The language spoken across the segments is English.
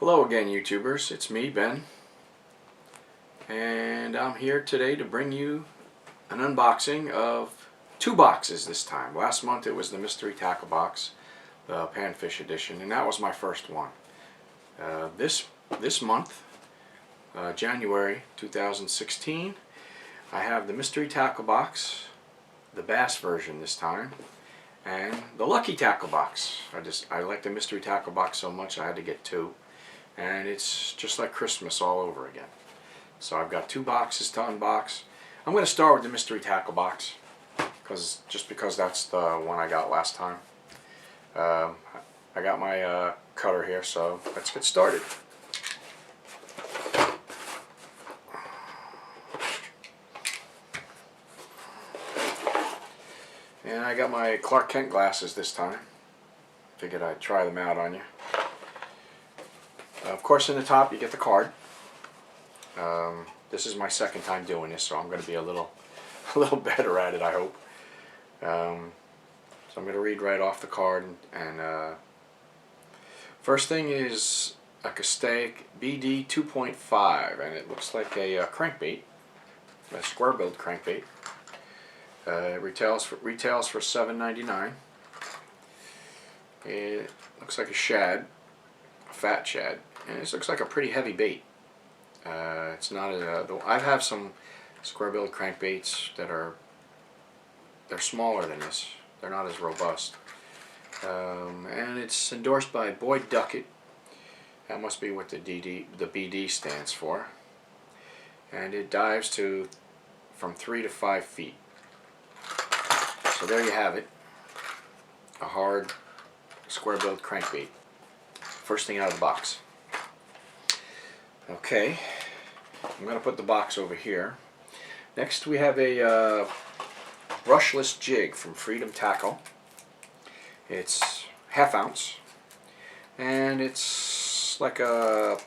Hello again, YouTubers. It's me, Ben, and I'm here today to bring you an unboxing of two boxes this time. Last month it was the mystery tackle box, the panfish edition, and that was my first one. This month, January 2016, I have the mystery tackle box, the bass version this time, and the lucky tackle box. I like the mystery tackle box so much I had to get two. And it's just like Christmas all over again. So I've got two boxes to unbox. I'm going to start with the mystery tackle box, because that's the one I got last time. I got my cutter here, so let's get started. And I got my Clark Kent glasses this time. Figured I'd try them out on you. Of course, in the top you get the card. This is my second time doing this, so I'm going to be a little better at it, I hope. So I'm going to read right off the card. And first thing is a Castaic BD 2.5, and it looks like a crankbait, a square-billed crankbait. It retails for $7.99. It looks like a shad, a fat shad. And this looks like a pretty heavy bait. It's not I have some square-billed crankbaits they're smaller than this. They're not as robust. And it's endorsed by Boyd Duckett. That must be what the BD stands for. And it dives from 3 to 5 feet. So there you have it. A hard square-billed crankbait. First thing out of the box. Okay, I'm going to put the box over here. Next we have a brushless jig from Freedom Tackle. It's ½ ounce, and it's like a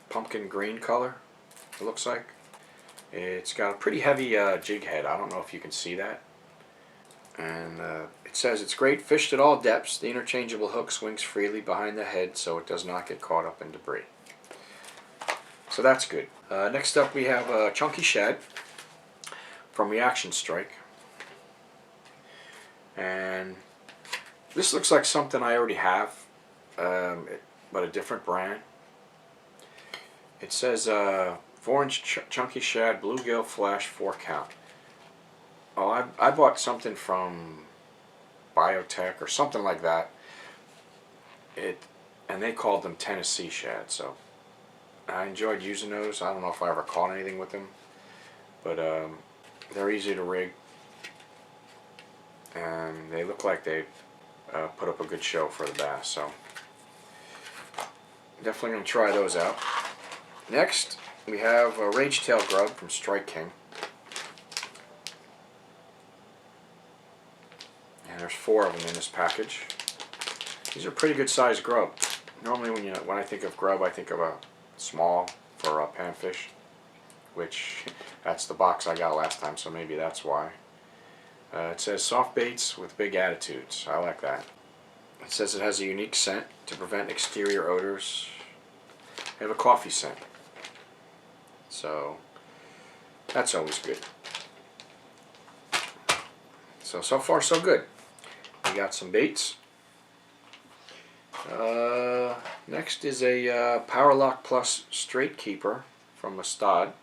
pumpkin green color, it looks like. It's got a pretty heavy jig head. I don't know if you can see that. And it says it's great, fished at all depths. The interchangeable hook swings freely behind the head so it does not get caught up in debris. So that's good. Next up we have a chunky shad from Reaction Strike. And this looks like something I already have, but a different brand. It says 4-inch chunky shad, bluegill flash, 4 count. Oh, I bought something from Biotech or something like that. And they called them Tennessee shad, so I enjoyed using those. I don't know if I ever caught anything with them, but they're easy to rig, and they look like they put up a good show for the bass. So definitely going to try those out. Next, we have a Rage Tail grub from Strike King, and there's 4 of them in this package. These are pretty good sized grub. Normally, when I think of grub, I think of a small for a panfish, which that's the box I got last time, so maybe that's why. It says soft baits with big attitudes. I like that. It says it has a unique scent to prevent exterior odors. They have a coffee scent, so that's always good. So far so good. We got some baits. Next is a Power Lock Plus Straight Keeper from Mustad.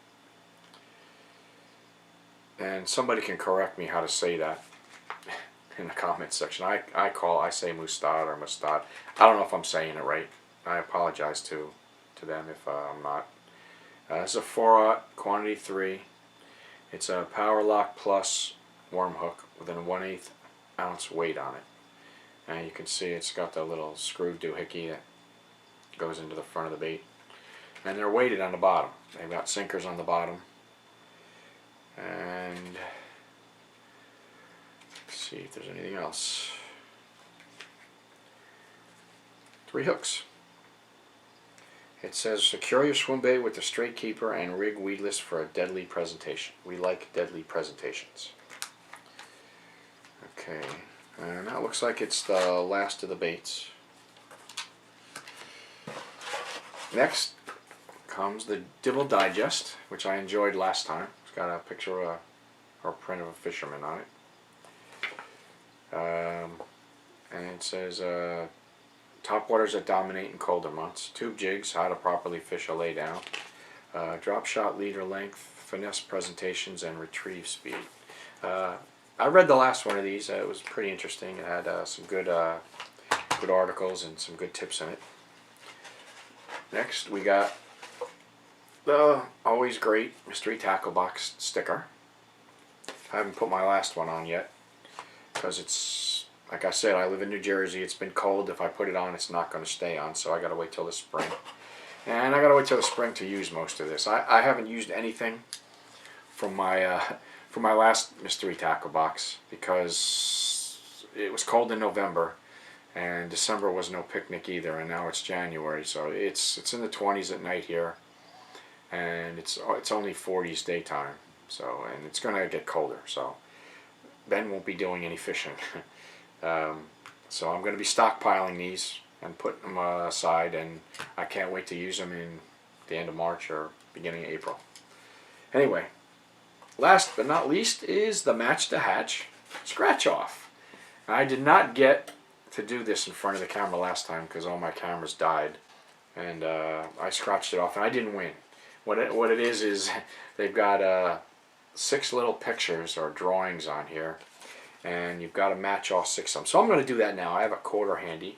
And somebody can correct me how to say that in the comments section. I say Mustad or Mustad. I don't know if I'm saying it right. I apologize to them if I'm not. It's a 4/0 quantity 3. It's a Power Lock Plus worm hook with a 1/8 ounce weight on it. And you can see it's got the little screw doohickey that goes into the front of the bait. And they're weighted on the bottom. They've got sinkers on the bottom. And let's see if there's anything else. 3 hooks. It says secure your swim bait with the Straight Keeper and rig weedless for a deadly presentation. We like deadly presentations. Okay. And that looks like it's the last of the baits. Next comes the Dibble Digest, which I enjoyed last time. It's got a picture of or print of a fisherman on it. And it says top waters that dominate in colder months, tube jigs, how to properly fish a laydown, drop shot leader length, finesse presentations, and retrieve speed. I read the last one of these. It was pretty interesting. It had some good articles and some good tips in it. Next we got the always great mystery tackle box sticker. I haven't put my last one on yet because it's, like I said, I live in New Jersey. It's been cold. If I put it on, it's not going to stay on, so I got to wait till the spring. And I got to wait till the spring to use most of this. I haven't used anything from my last mystery tackle box because it was cold in November, and December was no picnic either, and now it's January, so it's in the 20s at night here, and it's only 40s daytime. So, and it's going to get colder, so Ben won't be doing any fishing. So I'm going to be stockpiling these and putting them aside, and I can't wait to use them in the end of March or beginning of April. Anyway, last but not least is the Match to Hatch scratch off. I did not get to do this in front of the camera last time because all my cameras died, and I scratched it off, and I didn't win. What it is they've got 6 little pictures or drawings on here, and you've got to match all 6 of them. So I'm going to do that now. I have a quarter handy.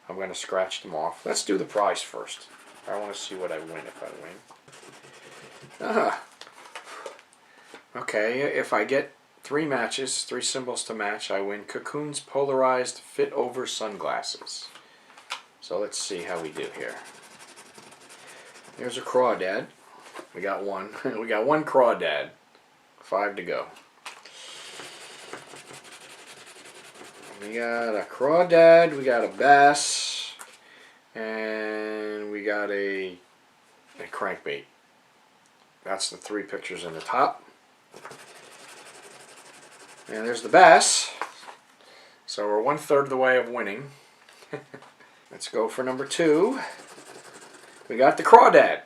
I'm going to scratch them off. Let's do the prize first. I want to see what I win if I win. Okay, if I get 3 matches, 3 symbols to match, I win Cocoon's polarized fit over sunglasses. So let's see how we do here. Here's a crawdad. We got one. We got 1 crawdad. 5 to go. We got a crawdad, we got a bass, and we got a crankbait. That's the 3 pictures in the top. And there's the bass. So we're 1/3 of the way of winning. Let's go for number 2. We got the crawdad.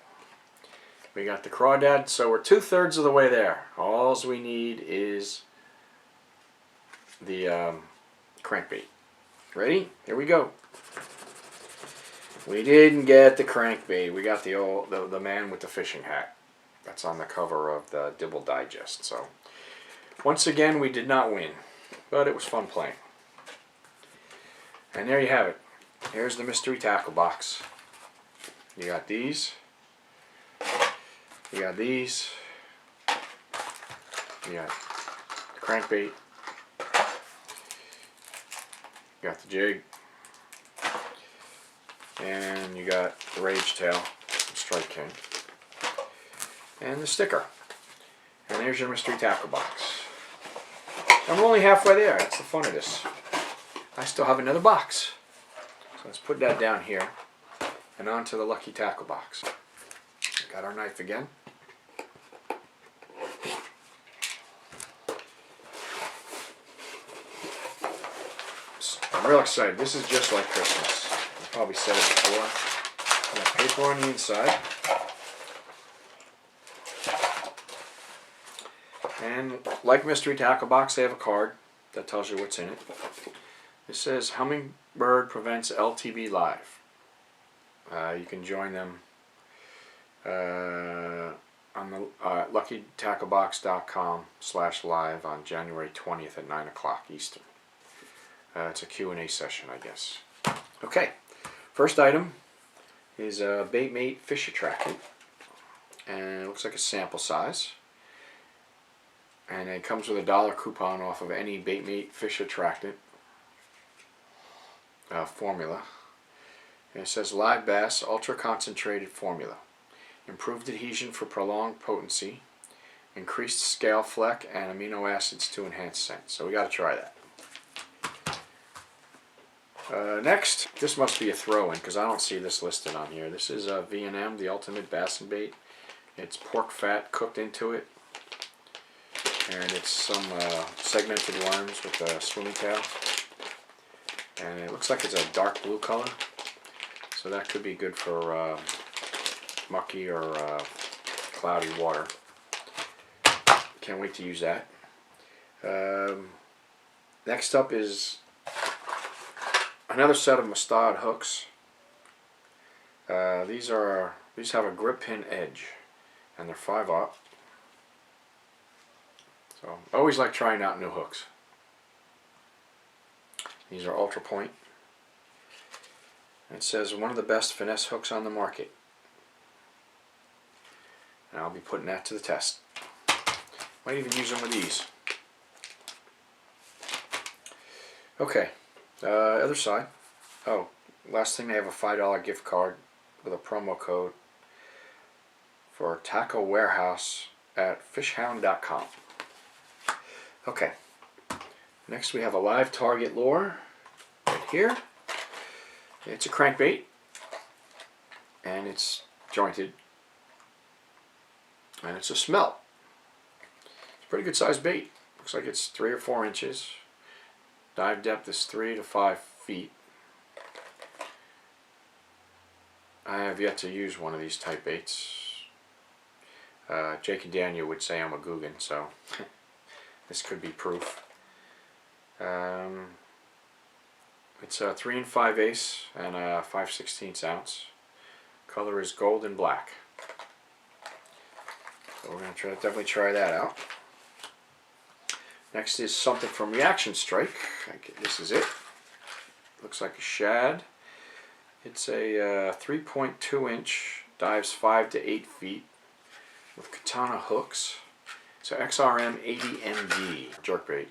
We got the crawdad, so we're 2/3 of the way there. All we need is the crankbait. Ready? Here we go. We didn't get the crankbait. We got the man with the fishing hat. That's on the cover of the Dibble Digest. So once again, we did not win, but it was fun playing. And there you have it. Here's the mystery tackle box. You got these. You got these. You got the crankbait. You got the jig. And you got the Rage Tail, Strike King. And the sticker. And there's your mystery tackle box. And we're only halfway there. That's the fun of this. I still have another box. So let's put that down here. And onto the lucky tackle box. Got our knife again. I'm real excited. This is just like Christmas. I've probably said it before. Got paper on the inside. And like Mystery Tackle Box, they have a card that tells you what's in it. It says Hummingbird Prevents LTB Live. You can join them on the luckytacklebox.com/live on January 20th at 9 o'clock Eastern. It's a Q&A session, I guess. Okay, first item is a Baitmate Fish Attractant, and it looks like a sample size. And it comes with a $1 coupon off of any Baitmate Fish Attractant formula. And it says Live Bass Ultra Concentrated Formula. Improved adhesion for prolonged potency. Increased scale fleck and amino acids to enhance scent. So we got to try that. Next, this must be a throw-in because I don't see this listed on here. This is V&M, the Ultimate Bass and Bait. It's pork fat cooked into it. And it's some segmented worms with a swimming tail. And it looks like it's a dark blue color. So that could be good for mucky or cloudy water. Can't wait to use that. Next up is another set of Mustad hooks. These have a grip pin edge, and they're 5/0. So I always like trying out new hooks. These are ultra point. It says one of the best finesse hooks on the market. And I'll be putting that to the test. Might even use them with these. Okay, other side. Oh, last thing, they have a $5 gift card with a promo code for Tackle Warehouse at fishhound.com. Okay, next we have a live target lure right here. It's a crankbait, and it's jointed, and it's a smelt. It's a pretty good sized bait. Looks like it's 3 or 4 inches. Dive depth is 3 to 5 feet. I have yet to use one of these type baits. Jake and Daniel would say I'm a Guggen, so this could be proof. It's a 3 5/8 and a 5/16 ounce. Color is gold and black. So we're going to definitely try that out. Next is something from Reaction Strike. This is it. Looks like a shad. It's a 3.2 inch, dives 5 to 8 feet with katana hooks. It's a XRM 80MD jerkbait.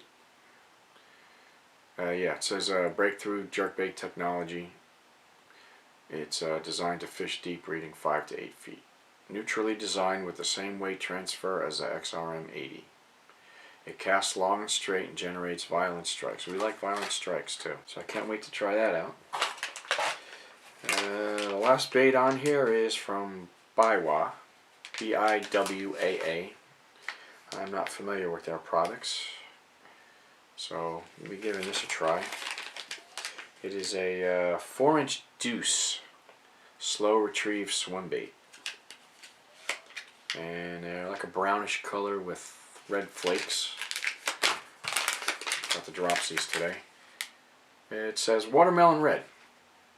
Yeah, it says breakthrough jerkbait technology. It's designed to fish deep, reading 5 to 8 feet. Neutrally designed with the same weight transfer as the XRM 80. It casts long and straight and generates violent strikes. We like violent strikes too, so I can't wait to try that out. The last bait on here is from Biwaa, B-I-W-A-A. I'm not familiar with their products, so we'll be giving this a try. It is a 4-inch deuce slow retrieve swim bait, and they're like a brownish color with red flakes. Got the dropsies today. It says watermelon red,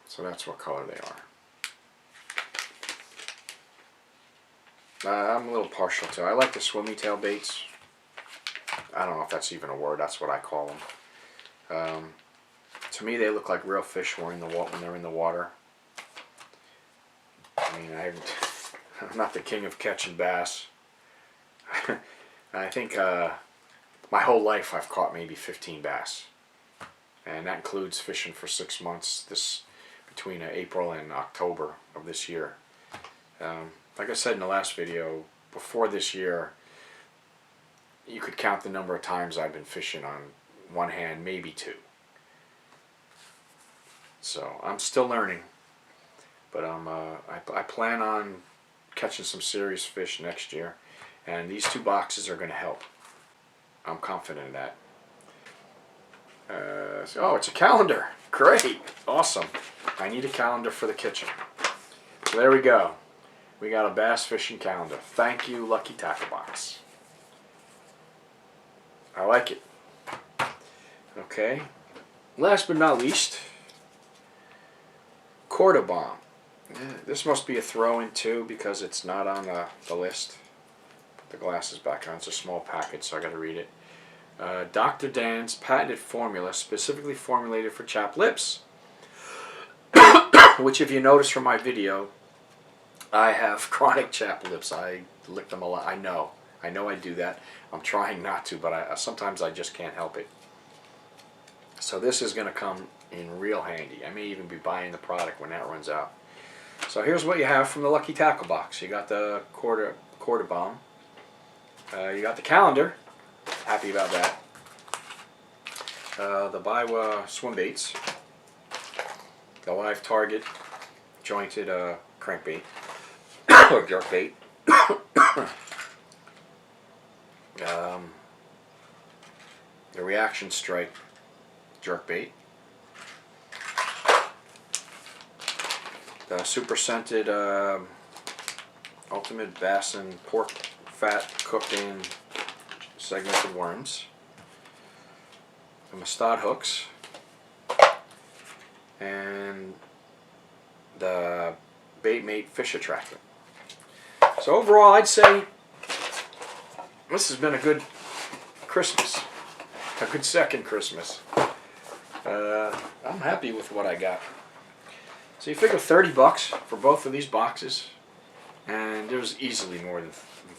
so that's what color they are. I'm a little partial to. I like the swimmy tail baits. I don't know if that's even a word. That's what I call them. To me, they look like real fish when they're in the water. I mean, I'm not the king of catching bass. I think my whole life I've caught maybe 15 bass, and that includes fishing for 6 months between April and October of this year. Like I said in the last video, before this year, you could count the number of times I've been fishing on one hand, maybe 2. So I'm still learning, but I plan on catching some serious fish next year, and these 2 boxes are going to help. I'm confident in that. Oh, it's a calendar. Great. Awesome. I need a calendar for the kitchen. So there we go. We got a bass fishing calendar. Thank you, Lucky Tackle Box. I like it. Okay. Last but not least, Quarter Bomb. This must be a throw-in too, because it's not on the list. Put the glasses back on. It's a small package, so I got to read it. Dr. Dan's patented formula, specifically formulated for chapped lips. Which, if you notice from my video, I have chronic chapped lips. I lick them a lot. I know I do that. I'm trying not to, but sometimes I just can't help it. So this is going to come in real handy. I may even be buying the product when that runs out. So here's what you have from the Lucky Tackle Box. You got the quarter bomb. You got the calendar. Happy about that. The Biwaa swim baits. The live target jointed crankbait or jerkbait. The Reaction Strike jerkbait. The super scented Ultimate Bass and Pork Fat cooked in segmented worms. The Mustad hooks. And the Bait Mate fish attractor. So overall, I'd say this has been a good Christmas. A good second Christmas. I'm happy with what I got. So you figure $30 for both of these boxes, and it was easily more than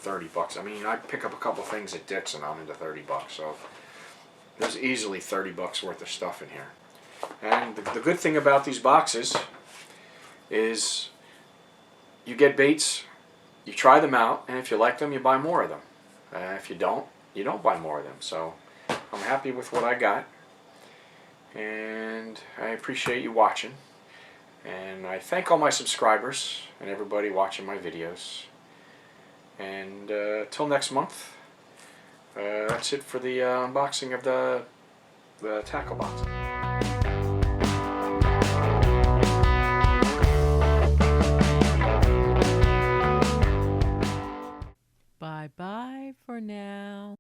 $30. I mean, I pick up a couple things at Dick's and I'm into $30. So there's easily $30 worth of stuff in here. And the good thing about these boxes is you get baits, you try them out, and if you like them, you buy more of them. If you don't buy more of them. So I'm happy with what I got, and I appreciate you watching. And I thank all my subscribers and everybody watching my videos. And till next month, that's it for the unboxing of the tackle box. Bye-bye for now.